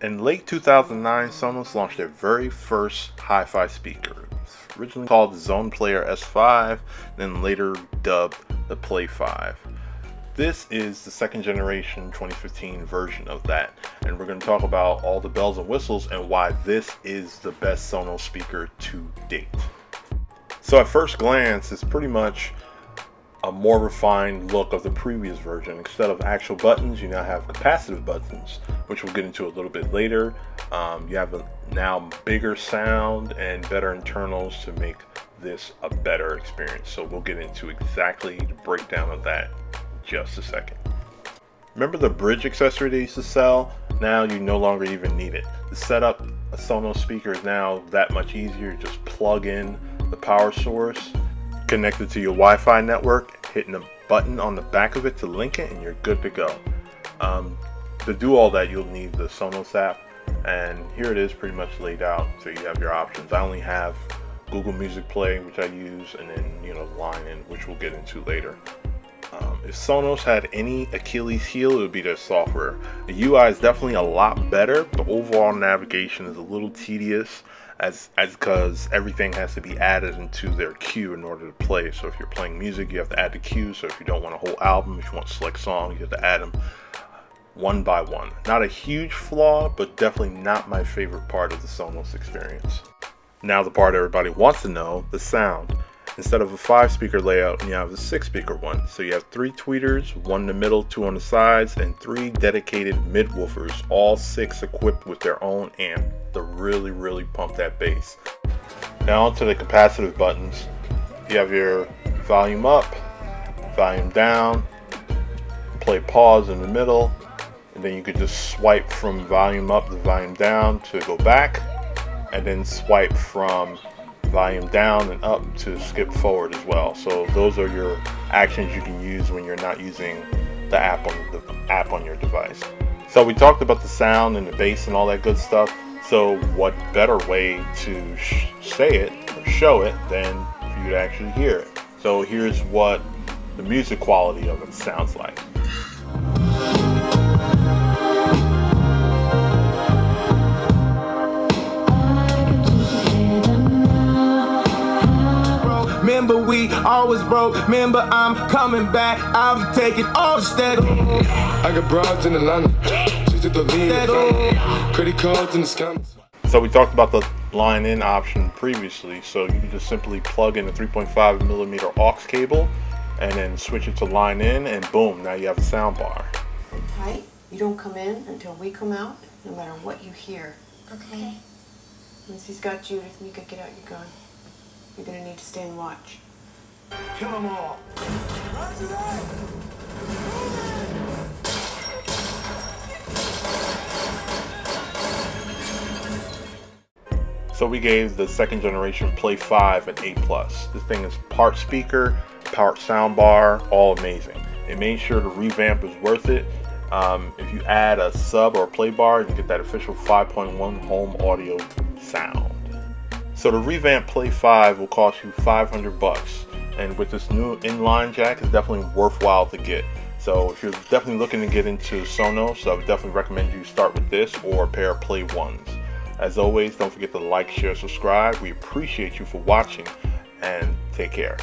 In late 2009, Sonos launched their very first hi-fi speaker. It was originally called the Zone Player S5, then later dubbed the Play 5. This is the second generation 2015 version of that, and we're going to talk about all the bells and whistles and why this is the best Sonos speaker to date. So at first glance, it's pretty much a more refined look of the previous version. Instead of actual buttons, you now have capacitive buttons, which we'll get into a little bit later. You have a now bigger sound and better internals to make this a better experience. So we'll get into exactly the breakdown of that in just a second. Remember the bridge accessory they used to sell? Now you no longer even need it. To set up a Sonos speaker is now that much easier. You just plug in the power source, connect it to your Wi-Fi network, hitting a button on the back of it to link it, and you're good to go. To do all that, you'll need the Sonos app, and here it is pretty much laid out so you have your options. I only have Google Music Play, which I use, and then line in, which we'll get into later. If Sonos had any Achilles heel, it would be their software. The UI is definitely a lot better. The overall navigation is a little tedious, as because everything has to be added into their queue in order to play. So if you're playing music, you have to add the queue. So if you don't want a whole album, if you want to select songs, you have to add them one by one. Not a huge flaw, but definitely not my favorite part of the Sonos experience. Now the part everybody wants to know, the sound. Instead of a 5-speaker layout, you have a 6-speaker one. So you have 3 tweeters, 1 in the middle, 2 on the sides, and 3 dedicated mid-woofers, all 6 equipped with their own amp to really pump that bass. Now onto the capacitive buttons. You have your volume up, volume down, play pause in the middle, and then you could just swipe from volume up to volume down to go back, and then swipe from volume down and up to skip forward as well. So those are your actions you can use when you're not using the app on your device. So we talked about the sound and the bass and all that good stuff. So what better way to say it or show it than for you to actually hear it? So here's what the music quality of it sounds like. Remember we always broke, remember I'm coming back, I'll be taking all the steady. I got broads in Atlanta, she's at the lean, credit cards in the scams. So we talked about the line in option previously, so you can just simply plug in a 3.5mm aux cable and then switch it to line in, and boom, now you have a sound bar. Sit tight, you don't come in until we come out, no matter what you hear. Okay. Once he's got Judith and you can get out your gun. You're gonna need to stay and watch. Kill them all. So we gave the second generation Play 5 an A+. This thing is part speaker, part soundbar, all amazing. They made sure the revamp is worth it. If you add a sub or a play bar, you get that official 5.1 home audio sound. So the revamped Play 5 will cost you $500, and with this new inline jack, it's definitely worthwhile to get. So if you're definitely looking to get into Sonos, I would definitely recommend you start with this or a pair of Play 1s. As always, don't forget to like, share, subscribe. We appreciate you for watching, and take care.